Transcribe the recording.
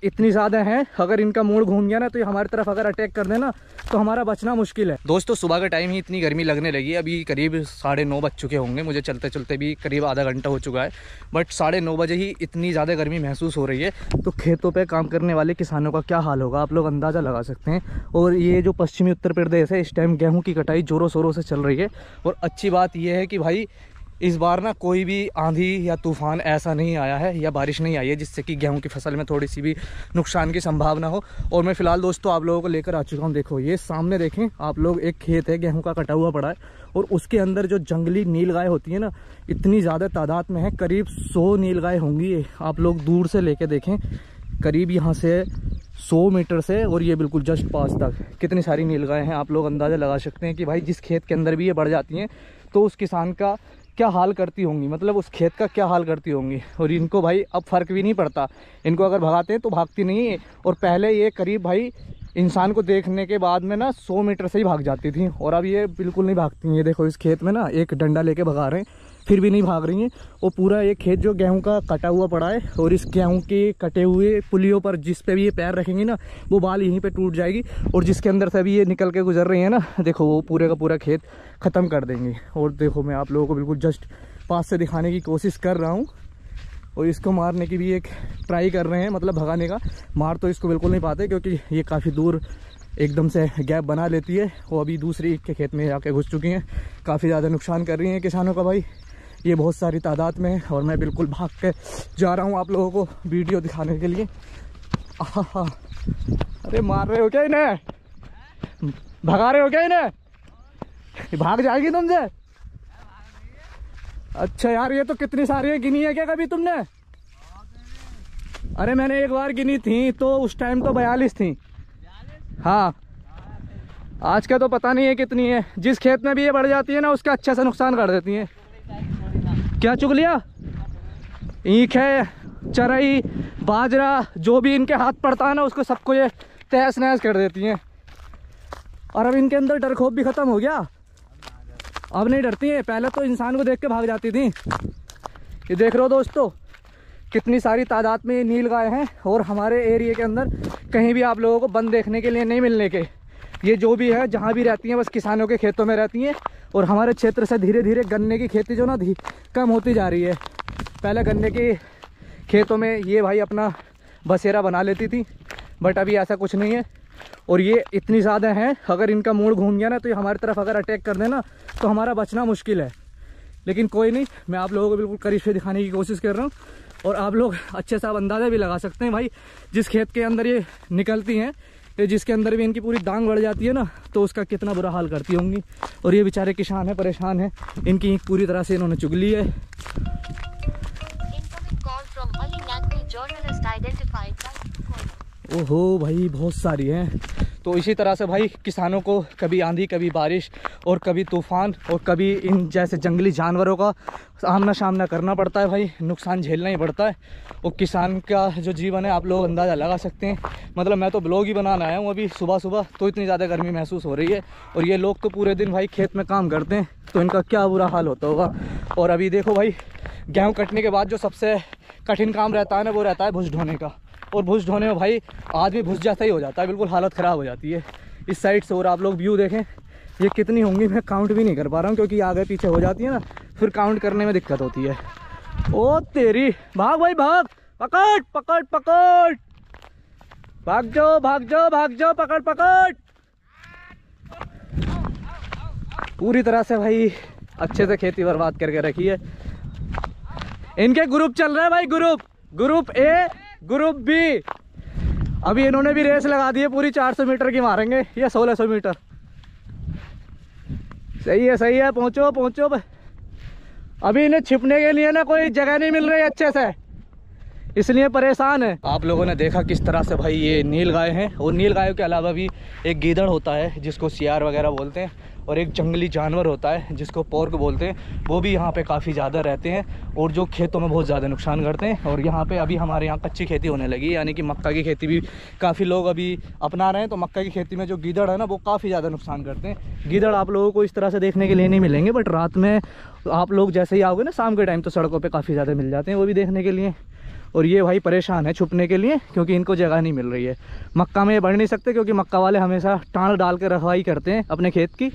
इतनी ज़्यादा हैं, अगर इनका मूड घूम गया ना तो ये हमारी तरफ अगर अटैक कर देना तो हमारा बचना मुश्किल है। दोस्तों सुबह का टाइम ही इतनी गर्मी लगने लगी, अभी करीब 9:30 बज चुके होंगे, मुझे चलते चलते भी करीब आधा घंटा हो चुका है, बट 9:30 बजे ही इतनी ज़्यादा गर्मी महसूस हो रही है। तो खेतों पर काम करने वाले किसानों का क्या हाल होगा आप लोग अंदाज़ा लगा सकते हैं। और ये जो पश्चिमी उत्तर प्रदेश है, इस टाइम गेहूँ की कटाई ज़ोरों शोरों से चल रही है। और अच्छी बात यह है कि भाई इस बार ना कोई भी आंधी या तूफान ऐसा नहीं आया है या बारिश नहीं आई है जिससे कि गेहूं की फसल में थोड़ी सी भी नुकसान की संभावना हो। और मैं फ़िलहाल दोस्तों आप लोगों को लेकर आ चुका हूं। देखो ये सामने देखें आप लोग, एक खेत है गेहूं का कटा हुआ पड़ा है और उसके अंदर जो जंगली नीलगाय होती है ना, इतनी ज़्यादा तादाद में है, करीब 100 नीलगाय होंगी। आप लोग दूर से लेके देखें, करीब यहाँ से 100 मीटर से और ये बिल्कुल जस्ट पास तक कितनी सारी नीलगाय हैं। आप लोग अंदाज़ा लगा सकते हैं कि भाई जिस खेत के अंदर भी ये बढ़ जाती हैं तो उस किसान का क्या हाल करती होंगी, मतलब उस खेत का क्या हाल करती होंगी। और इनको भाई अब फ़र्क भी नहीं पड़ता, इनको अगर भगाते हैं तो भागती नहीं है। और पहले ये करीब भाई इंसान को देखने के बाद में ना 100 मीटर से ही भाग जाती थी और अब ये बिल्कुल नहीं भागती। ये देखो इस खेत में ना एक डंडा लेके भगा रहे हैं फिर भी नहीं भाग रही हैं। और पूरा ये खेत जो गेहूं का कटा हुआ पड़ा है और इस गेहूं के कटे हुए पुलियों पर जिस पे भी ये पैर रखेंगी ना वो बाल यहीं पे टूट जाएगी। और जिसके अंदर से भी ये निकल के गुजर रही है ना, देखो वो पूरे का पूरा खेत ख़त्म कर देंगे। और देखो मैं आप लोगों को बिल्कुल जस्ट पास से दिखाने की कोशिश कर रहा हूँ। और इसको मारने की भी एक ट्राई कर रहे हैं, मतलब भगाने का। मार तो इसको बिल्कुल नहीं पाते क्योंकि ये काफ़ी दूर एकदम से गैप बना लेती है। वो अभी दूसरी के खेत में आके घुस चुकी हैं, काफ़ी ज़्यादा नुकसान कर रही हैं किसानों का भाई, ये बहुत सारी तादाद में। और मैं बिल्कुल भाग के जा रहा हूँ आप लोगों को वीडियो दिखाने के लिए। आहा, अरे मार रहे हो क्या इन्हें, भगा रहे हो क्या इन्हें, भाग जाएगी तुमसे। अच्छा यार ये तो कितनी सारी है, गिनी है क्या कभी तुमने? अरे मैंने एक बार गिनी थी तो उस टाइम तो 42 थी। हाँ आज का तो पता नहीं है कितनी है। जिस खेत में भी ये बढ़ जाती है ना उसका अच्छा सा नुकसान कर देती है। क्या चुग लिया? ईख है, चरई, बाजरा, जो भी इनके हाथ पड़ता है ना उसको सबको ये तहस नहस कर देती हैं। और अब इनके अंदर डर खौफ भी ख़त्म हो गया, अब नहीं डरती हैं। पहले तो इंसान को देख के भाग जाती थी। ये देख रहे हो दोस्तों कितनी सारी तादाद में ये नीलगाय हैं। और हमारे एरिया के अंदर कहीं भी आप लोगों को बंद देखने के लिए नहीं मिलने के। ये जो भी है जहाँ भी रहती हैं बस किसानों के खेतों में रहती हैं। और हमारे क्षेत्र से धीरे धीरे गन्ने की खेती जो ना कम होती जा रही है। पहले गन्ने के खेतों में ये भाई अपना बसेरा बना लेती थी, बट अभी ऐसा कुछ नहीं है। और ये इतनी ज़्यादा हैं, अगर इनका मूड घूम गया ना तो ये हमारी तरफ अगर अटैक कर देना तो हमारा बचना मुश्किल है। लेकिन कोई नहीं, मैं आप लोगों को बिल्कुल करीब से दिखाने की कोशिश कर रहा हूँ। और आप लोग अच्छे से अंदाज़ा भी लगा सकते हैं भाई जिस खेत के अंदर ये निकलती हैं, जिसके अंदर भी इनकी पूरी दांग बढ़ जाती है ना तो उसका कितना बुरा हाल करती होंगी। और ये बेचारे किसान हैं, परेशान हैं, इनकी पूरी तरह से इन्होंने चुग ली है। ओहो भाई बहुत सारी हैं। तो इसी तरह से भाई किसानों को कभी आंधी, कभी बारिश और कभी तूफ़ान और कभी इन जैसे जंगली जानवरों का आमना सामना करना पड़ता है भाई, नुकसान झेलना ही पड़ता है। और किसान का जो जीवन है आप लोग अंदाज़ा लगा सकते हैं। मतलब मैं तो ब्लॉग ही बनाना आया हूँ अभी सुबह सुबह, तो इतनी ज़्यादा गर्मी महसूस हो रही है। और ये लोग तो पूरे दिन भाई खेत में काम करते हैं तो इनका क्या बुरा हाल होता होगा। और अभी देखो भाई गेहूँ कटने के बाद जो सबसे कठिन काम रहता है ना वो रहता है भुज ढोने का। और भुज ढोने में भाई आदमी भुज जैसा ही हो जाता है, बिल्कुल हालत ख़राब हो जाती है इस साइड से। और आप लोग व्यू देखें, ये कितनी होंगी मैं काउंट भी नहीं कर पा रहा हूँ क्योंकि आगे पीछे हो जाती है ना, फिर काउंट करने में दिक्कत होती है। ओ तेरी, भाग भाई भाग, पकड़ पकड़ पकड़, भाग जाओ भाग जाओ भाग जाओ, पकड़ पकड़। पूरी तरह से भाई अच्छे से खेती बर्बाद करके रखी है। इनके ग्रुप चल रहा है भाई, ग्रुप ए, ग्रुप बी। अभी इन्होंने भी रेस लगा दी है, पूरी 400 मीटर की मारेंगे या 1600 मीटर। सही है, पहुंचो पहुंचो। अभी इन्हें छिपने के लिए ना कोई जगह नहीं मिल रही अच्छे से, इसलिए परेशान है। आप लोगों ने देखा किस तरह से भाई ये नीलगाय हैं। और नीलगायों के अलावा भी एक गीदड़ होता है जिसको सियार वगैरह बोलते हैं, और एक जंगली जानवर होता है जिसको पोर्क बोलते हैं, वो भी यहाँ पे काफ़ी ज़्यादा रहते हैं और जो खेतों में बहुत ज़्यादा नुकसान करते हैं। और यहाँ पे अभी हमारे यहाँ कच्ची खेती होने लगी, यानी कि मक्का की खेती भी काफ़ी लोग अभी अपना रहे हैं। तो मक्का की खेती में जो गीदड़ है ना वो काफ़ी ज़्यादा नुकसान करते हैं। गीदड़ आप लोगों को इस तरह से देखने के लिए नहीं मिलेंगे, बट रात में आप लोग जैसे ही आओगे ना शाम के टाइम तो सड़कों पर काफ़ी ज़्यादा मिल जाते हैं वो भी देखने के लिए। और ये भाई परेशान है छुपने के लिए क्योंकि इनको जगह नहीं मिल रही है। मक्का में ये बढ़ नहीं सकते क्योंकि मक्का वाले हमेशा टाँड़ डाल के रखवाई करते हैं अपने खेत की।